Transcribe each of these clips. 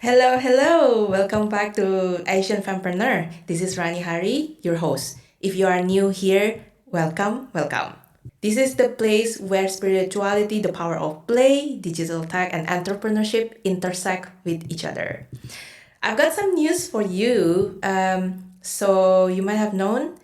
Hello, hello! Welcome back to Asian Fempreneur. This is Rani Hari, your host. If you are new here, welcome, welcome. This is the place where spirituality, the power of play, digital tech, and entrepreneurship intersect with each other. I've got some news for you. So, you might have known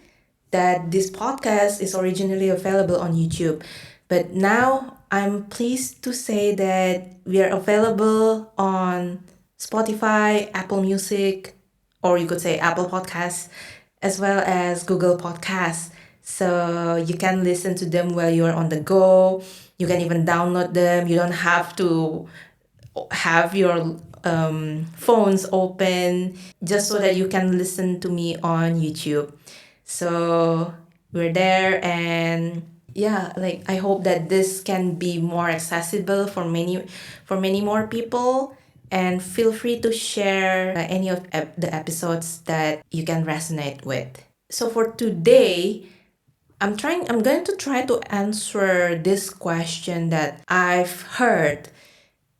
that this podcast is originally available on YouTube, but now I'm pleased to say that we are available on Spotify, Apple Music, or you could say Apple Podcasts, as well as Google Podcasts. So you can listen to them while you are on the go. You can even download them. You don't have to have your phones open just so that you can listen to me on YouTube. So we're there, and yeah, like I hope that this can be more accessible for many more people. And feel free to share any of the episodes that you can resonate with. So for today, I'm going to try to answer this question that I've heard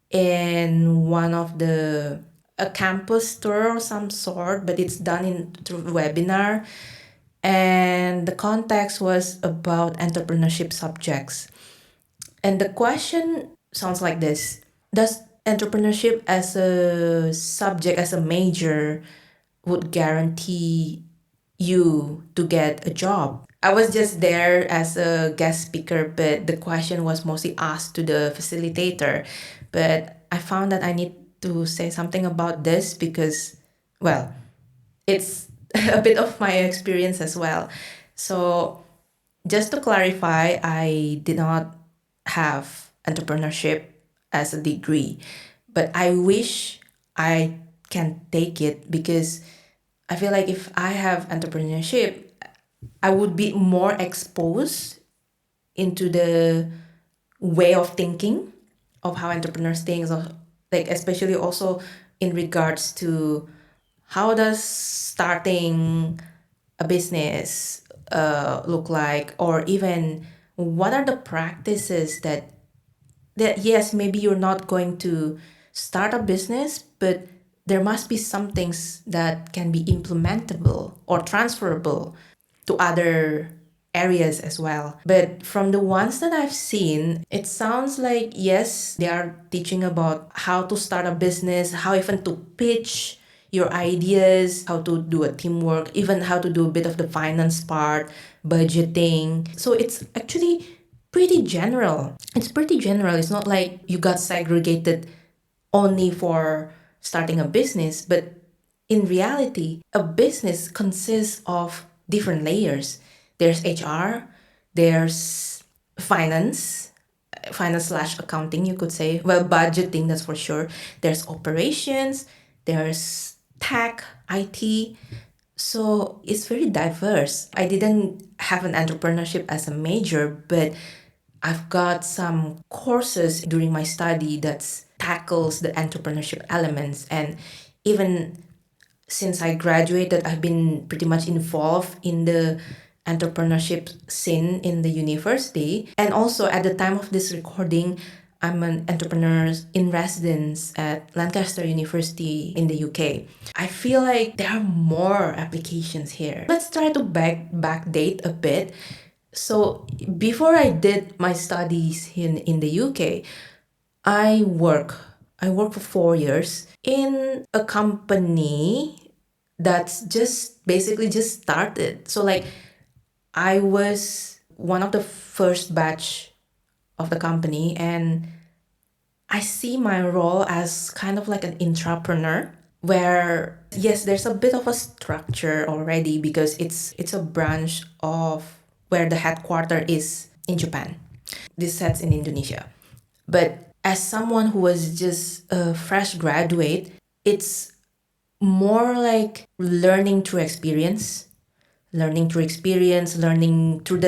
in one of the a campus tour or some sort, but it's done in through webinar. And the context was about entrepreneurship subjects. And the question sounds like this: does entrepreneurship as a subject, as a major, would guarantee you to get a job? I was just there as a guest speaker, but the question was mostly asked to the facilitator. But I found that I need to say something about this because, well, it's a bit of my experience as well. So, just to clarify, I did not have entrepreneurship as a degree, but I wish I can take it because I feel like if I have entrepreneurship, I would be more exposed into the way of thinking of how entrepreneurs think, of like especially also in regards to how does starting a business look like, or even what are the practices that yes, maybe you're not going to start a business, but there must be some things that can be implementable or transferable to other areas as well. But from the ones that I've seen, it sounds like yes, they are teaching about how to start a business, how even to pitch your ideas, how to do a teamwork, even how to do a bit of the finance part, budgeting. So it's actually pretty general. It's pretty general. It's not like you got segregated only for starting a business, but in reality, a business consists of different layers. There's HR, there's finance, finance slash accounting, you could say. Well, budgeting, that's for sure. There's operations, there's tech, IT. So it's very diverse. I didn't have an entrepreneurship as a major, but I've got some courses during my study that tackles the entrepreneurship elements. And even since I graduated, I've been pretty much involved in the entrepreneurship scene in the university. And also at the time of this recording, I'm an entrepreneur in residence at Lancaster University in the UK. I feel like there are more applications here. Let's try to backdate a bit. So before I did my studies in the UK, I work. I worked for 4 years in a company that's just basically just started. So like I was one of the first batch of the company, and I see my role as kind of like an intrapreneur where yes, there's a bit of a structure already because it's a branch of where the headquarter is in Japan. This sets in Indonesia. But as someone who was just a fresh graduate, it's more like learning through the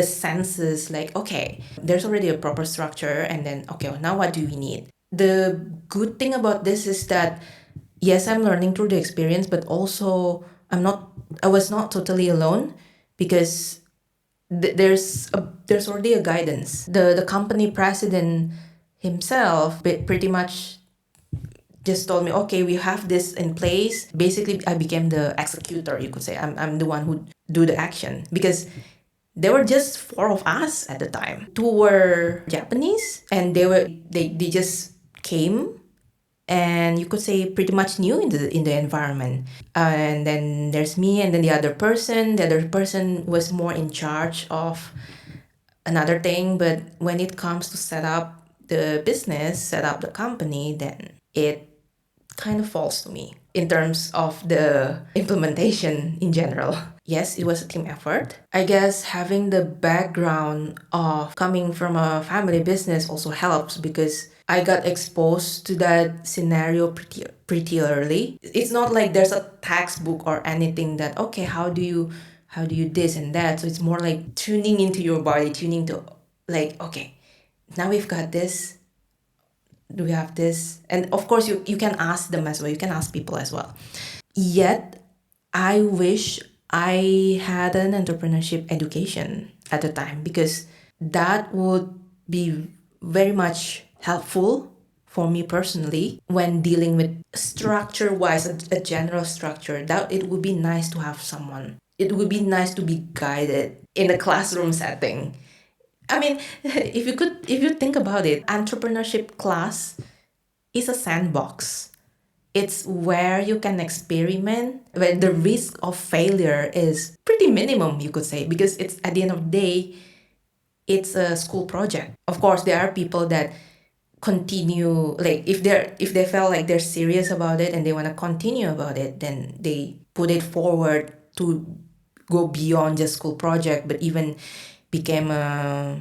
senses. Like, okay, there's already a proper structure, and then, okay, now what do we need? The good thing about this is that, yes, I'm learning through the experience, but also I was not totally alone because there's already a guidance. The company president himself pretty much just told me, okay, we have this in place. Basically, I became the executor, you could say. I'm the one who do the action because there were just four of us at the time. Two were Japanese, and they just came, and you could say pretty much new in the environment. And then there's me, and then the other person. The other person was more in charge of another thing, but when it comes to set up the business, set up the company, then it kind of falls to me in terms of the implementation in general. Yes, it was a team effort. I guess having the background of coming from a family business also helps because I got exposed to that scenario pretty early. It's not like there's a textbook or anything that okay, how do you this and that. So it's more like tuning into your body, tuning to like okay, now we've got this, do we have this, and of course you can ask them as well, you can ask people as well. Yet I wish I had an entrepreneurship education at the time because that would be very much helpful for me personally when dealing with structure wise, a general structure. That it would be nice to have someone, it would be nice to be guided in a classroom setting. I mean, if you think about it, entrepreneurship class is a sandbox. It's where you can experiment, where the risk of failure is pretty minimum, you could say, because it's at the end of the day, it's a school project. Of course, there are people that continue, like if they felt like they're serious about it and they want to continue about it, then they put it forward to go beyond just school project, but even became a,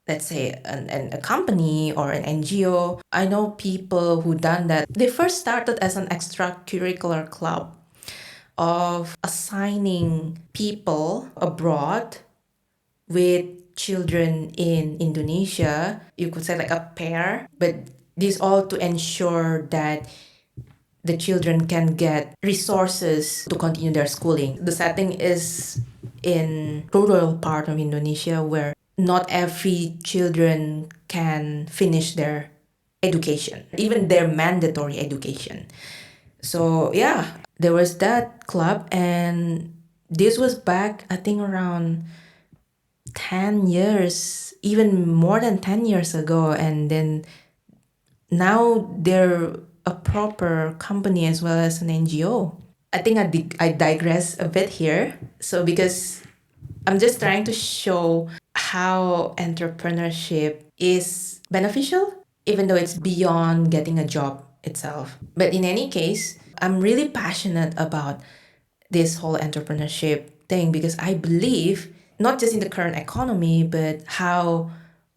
let's say a company or an NGO. I know people who done that. They first started as an extracurricular club of assigning people abroad with children in Indonesia. You could say like a pair, but this all to ensure that the children can get resources to continue their schooling. The setting is in rural part of Indonesia where not every children can finish their education, even their mandatory education. So yeah, there was that club, and this was back I think around 10 years, even more than 10 years ago, and then now they're a proper company as well as an NGO. I think I digress a bit here. So because I'm just trying to show how entrepreneurship is beneficial, even though it's beyond getting a job itself. But in any case, I'm really passionate about this whole entrepreneurship thing because I believe not just in the current economy, but how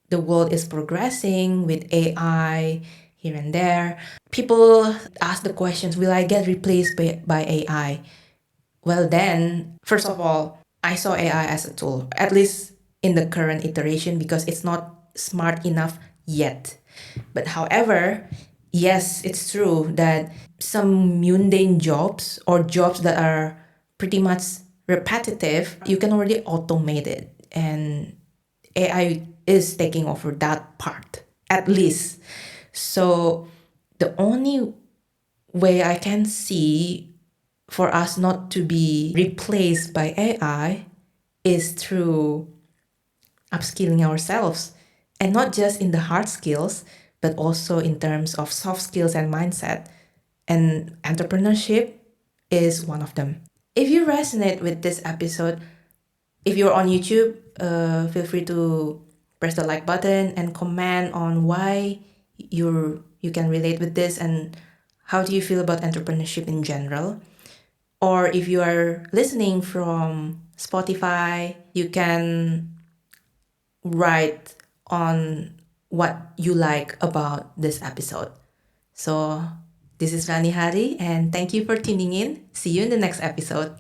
the world is progressing with AI here and there. People ask the questions, will I get replaced by AI? Well, then, first of all, I saw AI as a tool, at least in the current iteration, because it's not smart enough yet. But however, yes, it's true that some mundane jobs or jobs that are pretty much repetitive, you can already automate it. And AI is taking over that part, at least. So the only way I can see for us not to be replaced by AI is through upskilling ourselves. And not just in the hard skills, but also in terms of soft skills and mindset. And entrepreneurship is one of them. If you resonate with this episode, if you're on YouTube, feel free to press the like button and comment on why you can relate with this and how do you feel about entrepreneurship in general. Or if you are listening from Spotify, you can write on what you like about this episode. So this is Rani Hari, and thank you for tuning in. See you in the next episode.